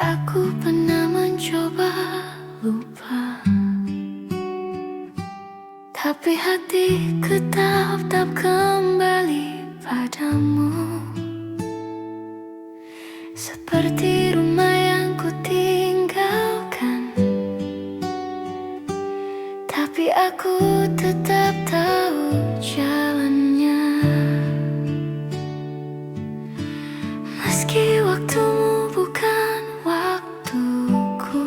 Aku pernah mencoba lupa, tapi hatiku tetap kembali padamu. Seperti rumah yang ku tinggalkan, tapi aku tetap tahu jalannya. Meski waktumu bukan waktuku,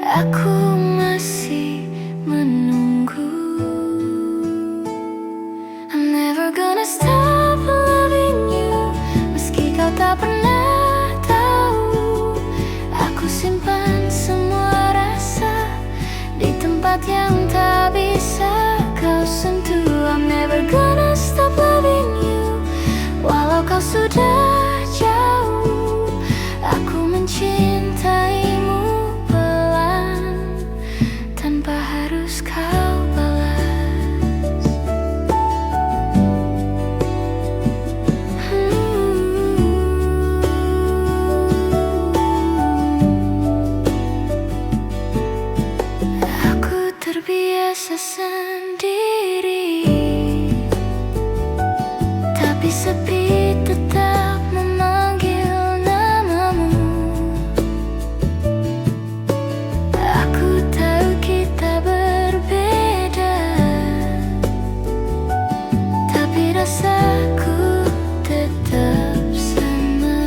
aku masih menunggu. I'm never gonna stop loving you, meski kau tak pernah tahu. Aku simpan semua rasa di tempat yang tak bisa kau sentuh. I'm never gonna stop loving you, walau kau sudah jauh. Aku mencintaimu pelan, tanpa harus kau balas. Aku terbiasa sendiri, tapi sepi tetap memanggil namamu. Aku tahu kita berbeda, tapi rasaku tetap sama.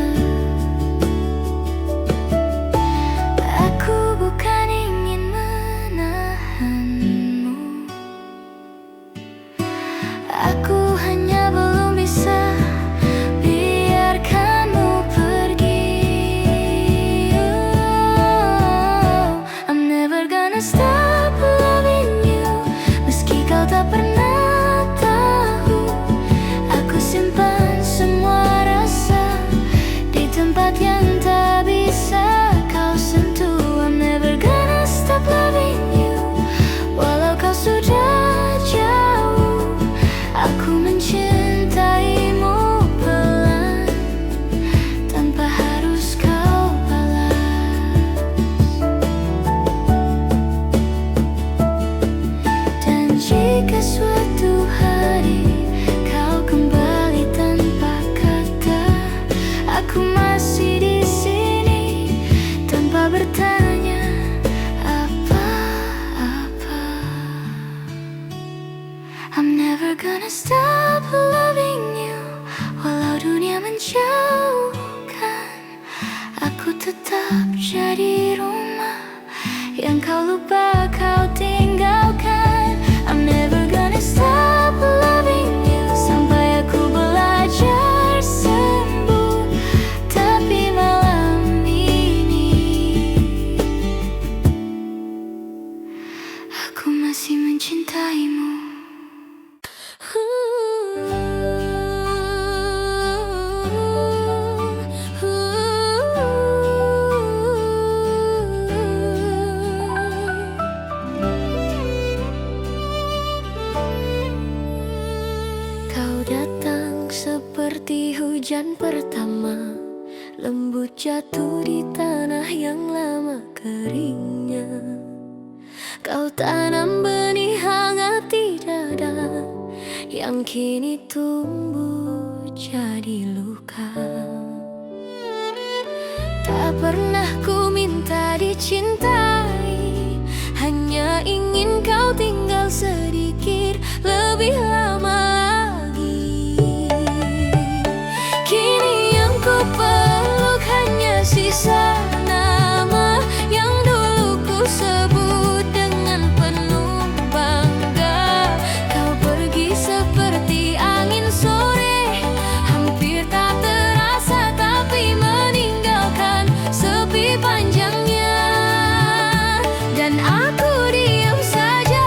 Aku bukan ingin menahanmu, aku hanya belum bisa biarkanmu pergi. Oh, I'm never gonna stop loving you, meski kau tak pernah tahu. Aku simpan semua rasa di tempat yang tak bisa kau sentuh. I'm never gonna stop loving you, walau kau sudah jauh. Aku mencintaimu pelan, tanpa harus kau balas. Dan jika suatu hari kau kembali tanpa kata, aku masih di sini tanpa bertanya apa-apa. I'm never gonna stop loving you, walau dunia menjauhkan. Aku tetap jadi rumah yang kau lupa kau tinggalkan. I'm never gonna stop loving you, sampai aku belajar sembuh. Tapi malam ini aku masih mencintaimu. Kau datang seperti hujan pertama, lembut jatuh di tanah yang lama keringnya. Kau tanam benih hangat di dada, yang kini tumbuh jadi luka. Tak pernah ku minta dicintai, hanya ingin kau tinggal sedikit lebih lama lagi. Kini yang ku peluk hanya sisa nama yang dulu ku sebut dengan penuh bangga. Kau pergi seperti angin sore, hampir tak terasa, tapi meninggalkan sepi panjangnya. Dan aku diam saja,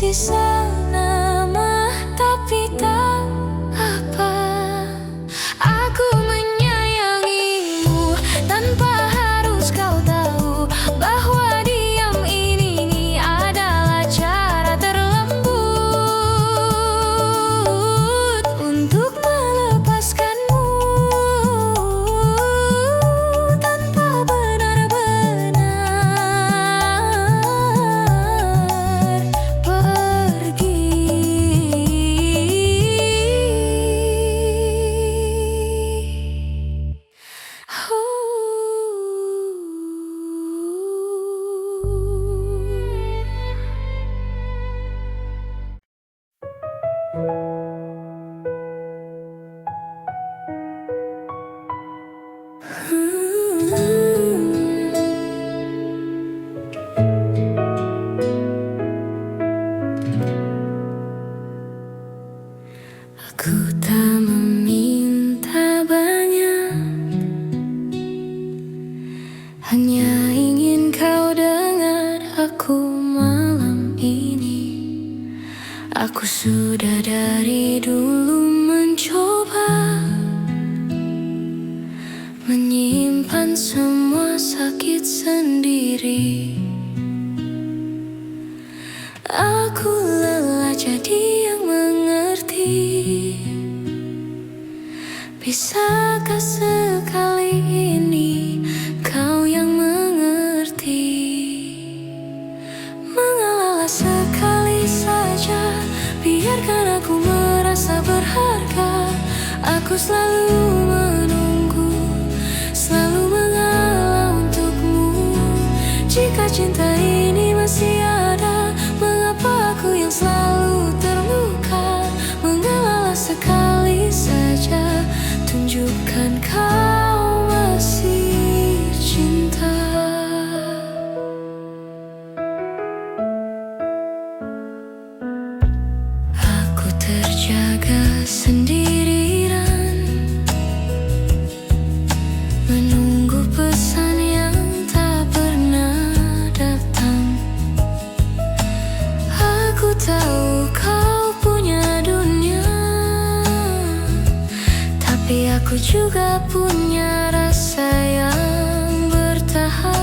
sisa nama, tapi tak apa. Aku menyayangimu tanpa harus kau tahu bahwa diam ini adalah cara terlembut untuk melepaskanmu tanpa benar-benar pergi. Aku tak meminta banyak, hanya ingin kau dengar aku malam ini. Aku sudah dari dulu mencoba menyimpan semua sakit sendiri. Aku lelah jadi yang mengerti. Bisakah sekali ini kau yang mengerti? Mengalah sekali saja, biarkan aku merasa berharga. Aku selalu menunggu, selalu mengalah untukmu. Jika cinta ini masih ada, mengapa aku yang selalu terluka? Mengalah sekali saja, tunjukkan kau masih cinta. Aku terjaga sendirian, menunggu pesan yang tak pernah datang. Aku tahu kau punya dunia, tapi aku juga punya rasa yang bertahan.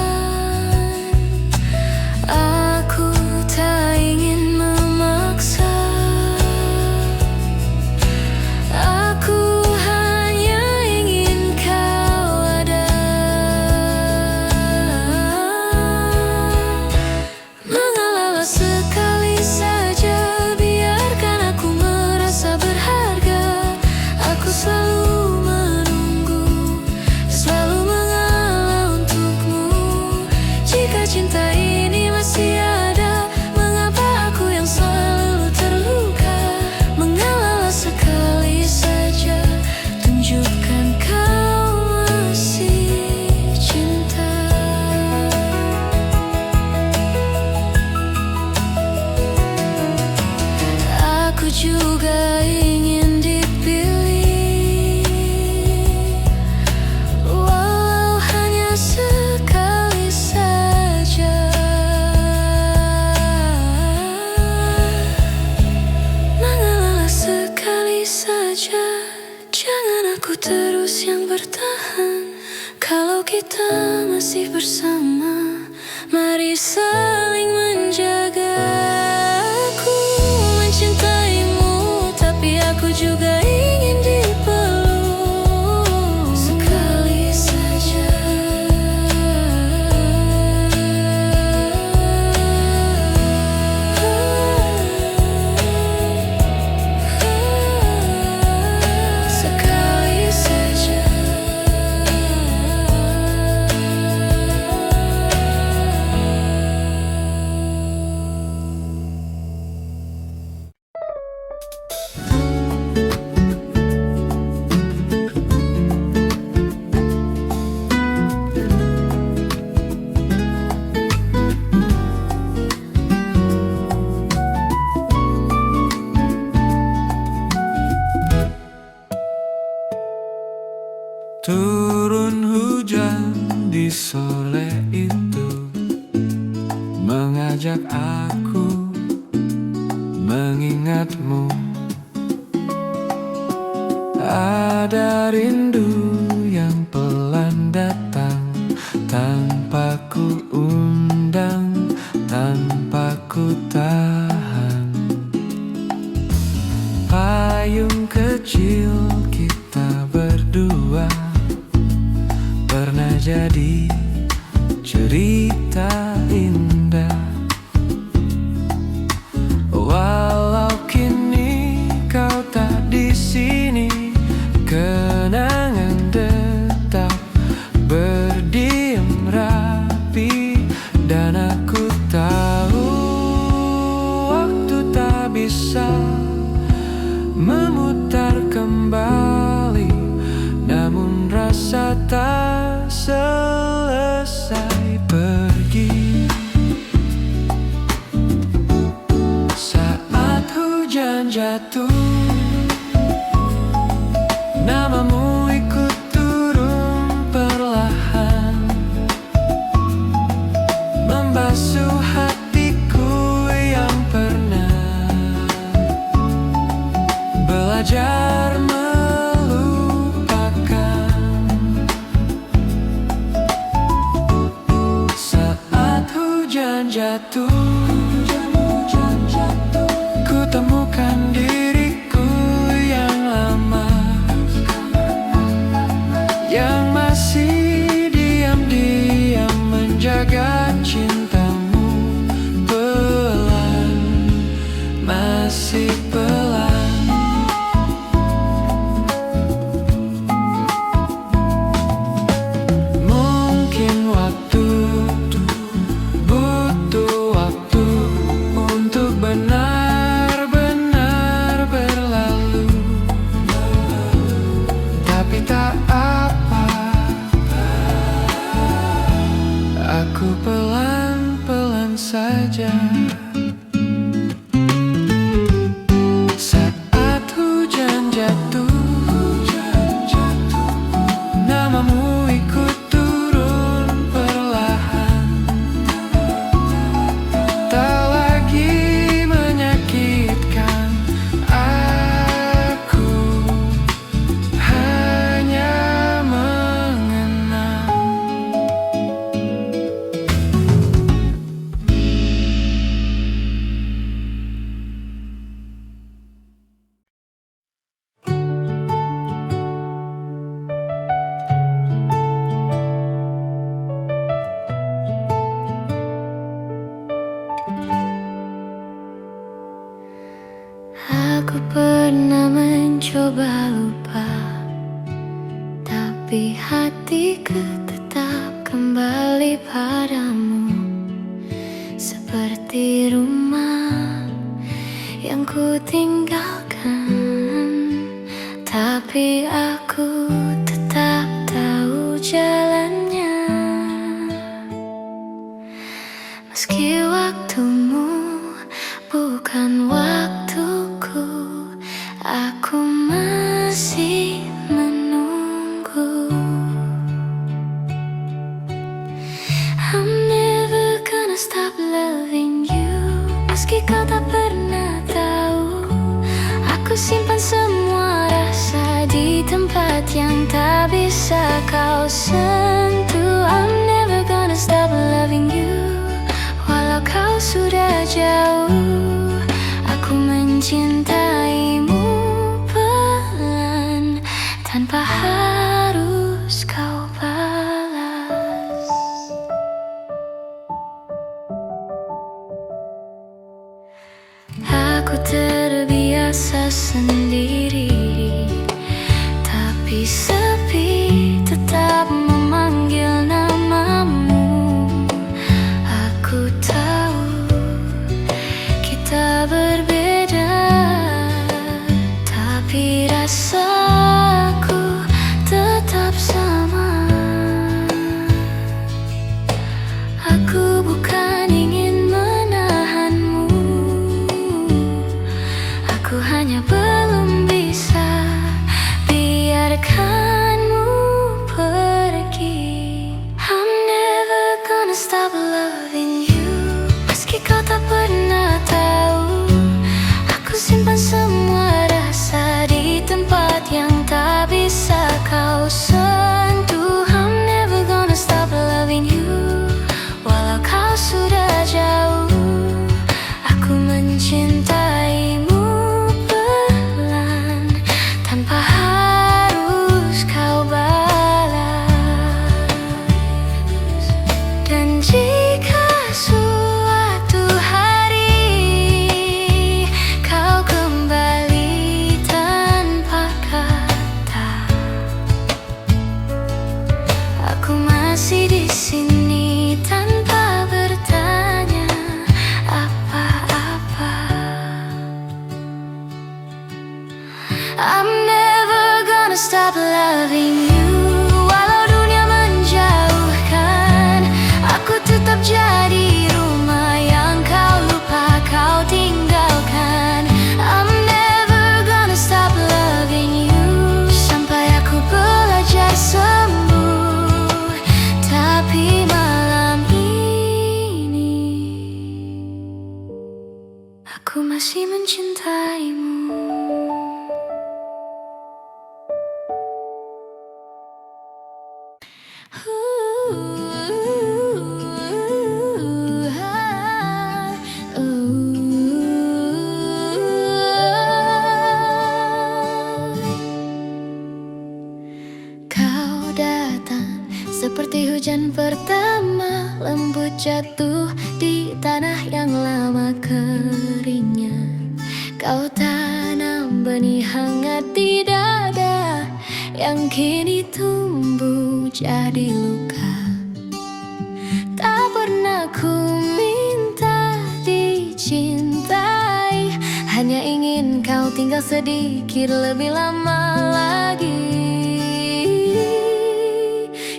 Aku tak ingin memaksa, aku hanya ingin kau ada. Mengalah sekali saja, biarkan aku merasa berharga. Aku selalu menunggu, selalu mengalah untukmu. Jika cinta ini masih ada, mengapa aku yang selalu terluka? Mengalah sekali saja, tunjukkan kau masih cinta. Aku juga ingin dipilih, walau hanya sekali saja. Mengalah sekali saja, jangan aku terus yang bertahan. Kalau kita masih bersama, mari saling menjaga. Aku mencintaimu, tapi aku juga ingin dipeluk sekali saja. Sekali saja. mengingatmu. Ada rindu yang pelan datang tanpa ku undang, tanpa ku tahan. Payung kecil kita berdua pernah jadi cerita indah. Walau kini kau tak di sini, kenangan tetap berdiam rapi. Dan aku tahu waktu tak bisa memutar kembali, namun rasa tak selesai pergi. Saat hujan jatuh, namamu ikut turun perlahan, membasuh hatiku yang pernah belajar melupakan. Saat hujan jatuh, ku temukan diriku yang lama, yang masih diam-diam menjaga cintamu. Pelan, masih pelan. Mungkin waktu butuh waktu untuk benar-benar berlalu, tapi tak apa, aku pelan-pelan saja. Saat hujan jatuh, namamu ikut turun perlahan, tak lagi menyakitkan aku, hanya mengenang. Aku pernah mencoba lupa, tapi hatiku tetap kembali padamu. Seperti rumah yang ku tinggalkan, tapi aku tetap tahu jalannya. Meski waktumu bukan waktuku, aku masih menunggu. I'm never gonna stop loving you. Meski kau tak pernah tahu, aku simpan semua rasa di tempat yang tak bisa kau sentuh. I'm never gonna stop loving you, walau kau sudah jauh. Aku mencintaimu pelan, tanpa harus kau balas. Aku terbiasa sendiri, tapi sepi tetap memanggil namamu. Aku tahu kita berbeda, tapi rasaku tetap sama. Aku bukan ingin menahanmu, aku hanya belum bisa Aku masih mencintaimu. Kau datang seperti hujan pertama, lembut jatuh di tanah yang lama keringnya. Kau tanam benih hangat di dada yang kini tumbuh jadi luka. Tak pernah ku minta dicintai, hanya ingin kau tinggal sedikit lebih lama lagi.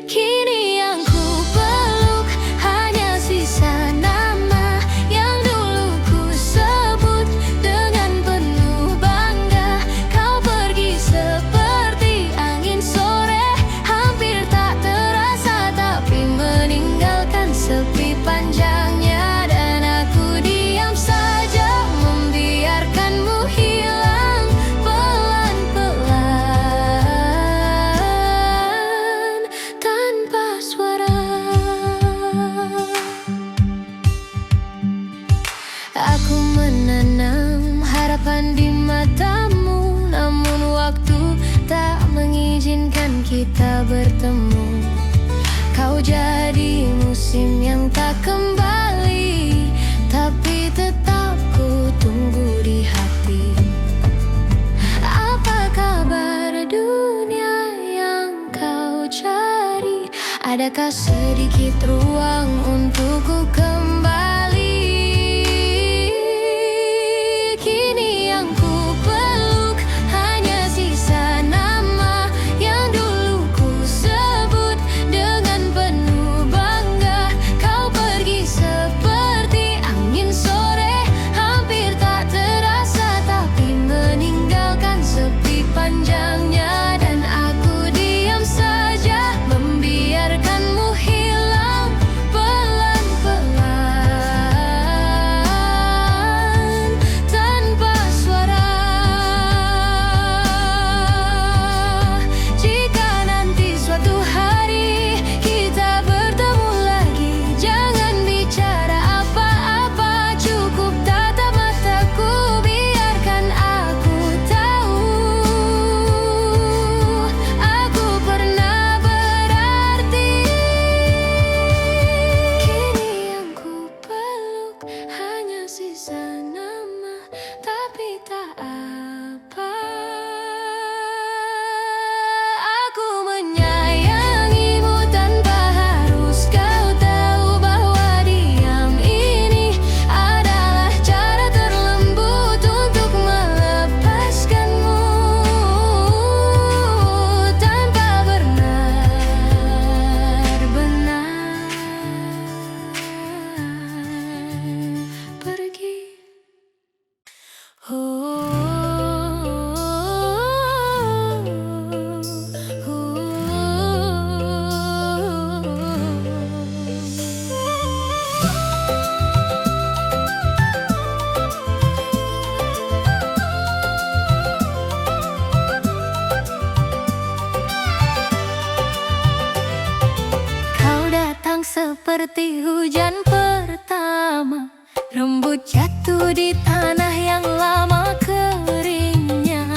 Kini yang ku peluk hanya sisa nama yang dulu ku sebut dengan penuh bangga. Kau pergi seperti angin sore, hampir tak terasa, tapi meninggalkan sepi panjangnya. Dan aku diam saja membiarkanmu hilang pelan-pelan tanpa suara. Aku menanam harapan di matamu, namun waktu tak mengizinkan kita bertemu. Kau jadi musim yang tak kembali, tapi tetap ku tunggu di hati. Apa kabar dunia yang kau cari? Adakah sedikit ruang untukku kembali? Kini yang ku peluk hanya sisa nama yang dulu ku sebut dengan penuh bangga. Kau pergi seperti angin sore, hampir tak terasa, tapi meninggalkan sepi panjangnya. Dan aku diam saja membiarkanmu hilang pelan-pelan tanpa suara. Jika nanti suatu hari kita bertemu lagi, jangan bicara apa-apa, cukup tatap mataku, biarkan aku tahu aku pernah berarti. Kini yang ku peluk hanya sisa nama, tapi tak apa. Aku menyayangimu tanpa harus kau tahu bahwa diam ini adalah cara terlembut untuk melepaskanmu tanpa benar-benar pergi. Kau datang seperti hujan pertama, rembut jatuh di tanah yang lama keringnya.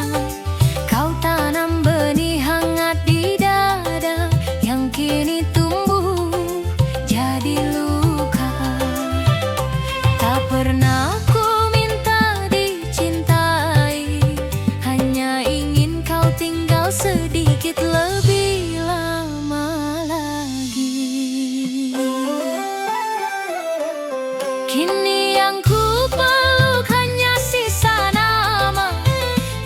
Kau tanam benih hangat di dada yang kini tumbuh jadi luka. Tak pernah ku minta dicintai, hanya ingin kau tinggal sedikit lebih lama lagi. Kini yang ku peluk hanya sisa nama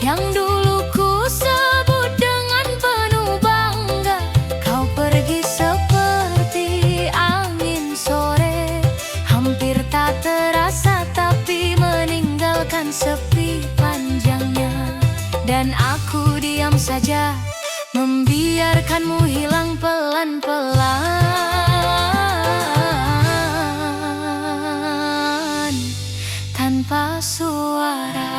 yang dulu ku sebut dengan penuh bangga. Kau pergi seperti angin sore, hampir tak terasa, tapi meninggalkan sepi panjangnya. Dan aku diam saja membiarkanmu hilang pelan-pelan tanpa suara.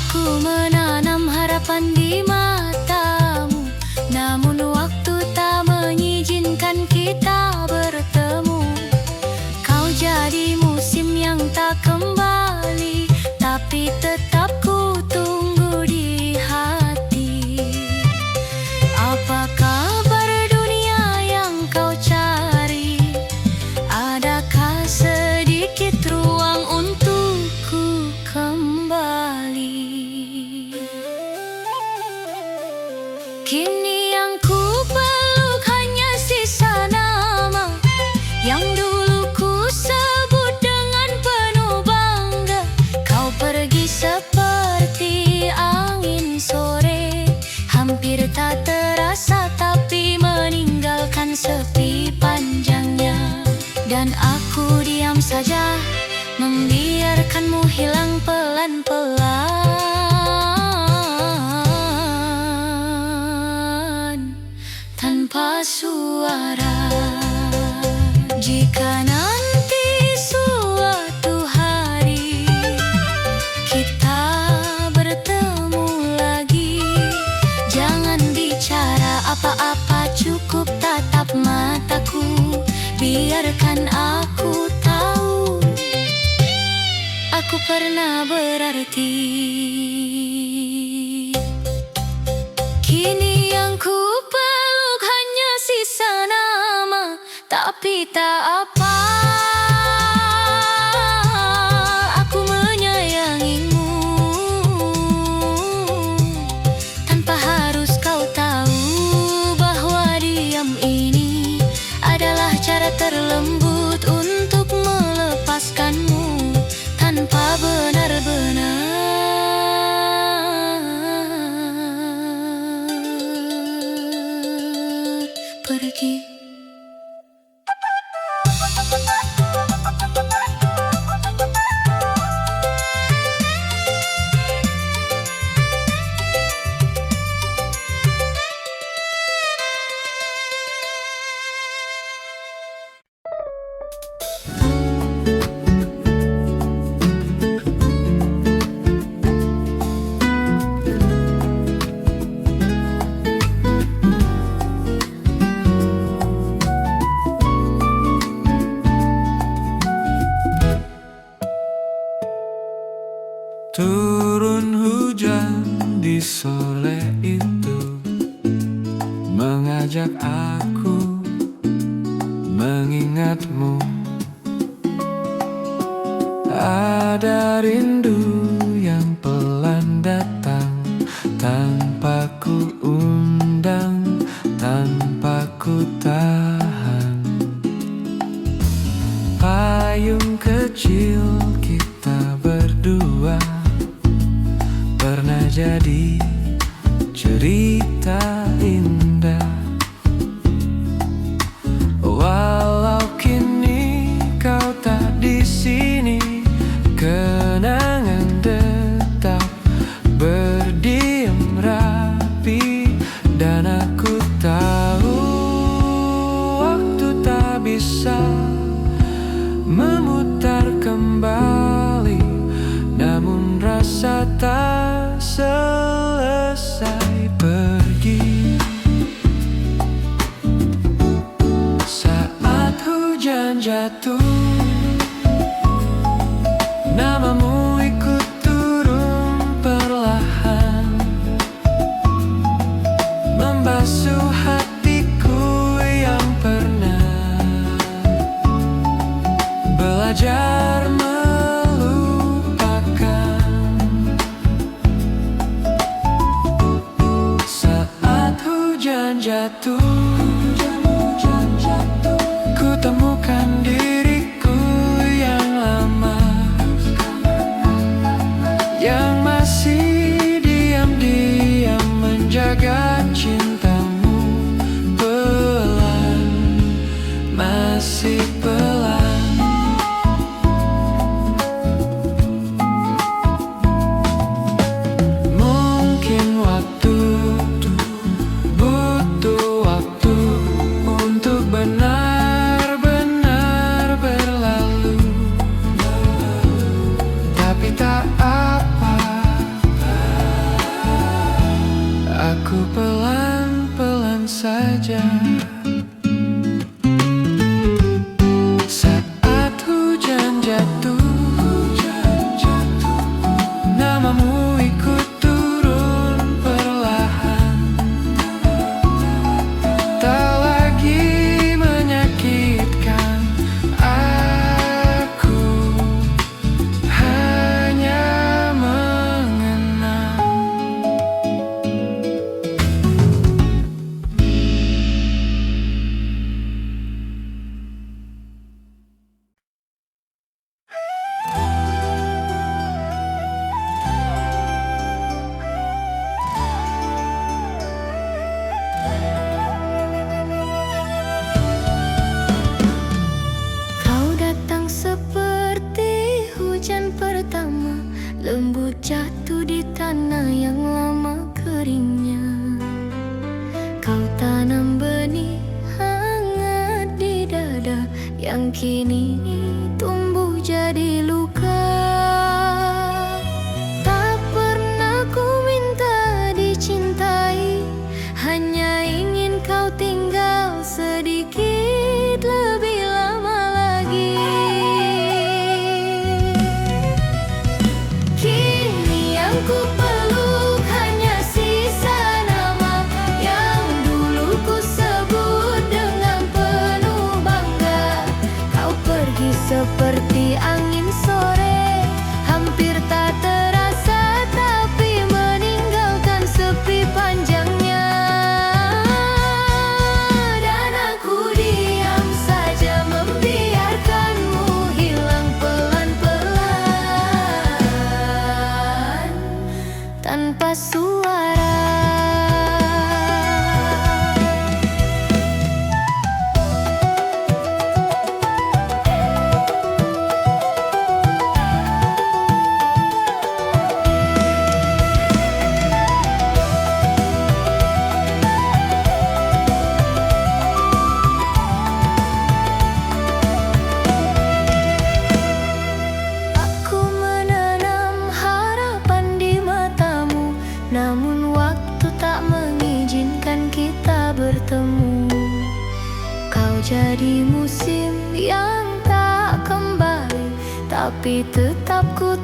Aku menanam harapan di matamu, namun waktu tak mengizinkan kita bertemu. Kau jadi musim yang tak kembali, tapi tetap ku tunggu di hati. Apa kabar dunia yang kau cari? Adakah sedikit ruang untukku kembali? Kini yang ku peluk hanya sisa nama yang dulu ku sebut dengan penuh bangga. Kau pergi seperti angin sore, hampir tak terasa tapi meninggalkan sepi panjangnya. Dan aku diam saja, membiarkanmu hilang pelan-pelan tanpa suara. Jika nanti suatu hari kita bertemu lagi, jangan bicara apa-apa, cukup tatap mataku. Biarkan aku tahu aku pernah berarti. Kini yang ku peluk hanya sisa nama, tapi tak apa, aku menyayangimu tanpa harus kau tahu bahwa diam ini adalah cara terlembut untuk melepaskanmu tanpa benar-benar pergi. Turun hujan di sore itu, mengajak aku mengingatmu. Ada rindu yang pelan datang tanpa ku undang, tanpa ku tahan. Payung kecil kita berdua pernah jadi cerita indah. Walau kini kau tak di sini, kenangan tetap berdiam rapi. Dan aku tahu waktu tak bisa memutar kembali, namun rasa tak selesai pergi. Saat hujan jatuh, namamu ikut turun perlahan, membasuh hatiku yang pernah belajar melupakan. Saat hujan jatuh, ku temukan diriku yang lama, yang masih diam-diam menjaga cintamu. Pelan, masih pelan. Mungkin waktu butuh waktu untuk benar-benar berlalu. Tapi tak apa, aku pelan-pelan saja. Saat hujan jatuh, namamu ikut turun perlahan. Tak lagi menyakitkan aku, hanya mengenang. Kau datang seperti hujan pertama, lembut jatuh di tanah yang lama keringnya. Kau tanam benih hangat di dada yang kini tumbuh jadi luka. Tak pernah ku minta dicintai, hanya ingin kau tinggal sedikit lebih lama lagi. Kini yang ku peluk hanya sisa nama yang dulu ku sebut dengan penuh bangga. Kau pergi seperti angin sore, hampir tak terasa, tapi meninggalkan sepi panjangnya. Dan aku diam saja membiarkanmu hilang pelan-pelan tanpa suara. Aku menanam harapan di matamu, namun waktu tak mengizinkan kita bertemu. Kau jadi musim yang tak kembali, tapi tetap ku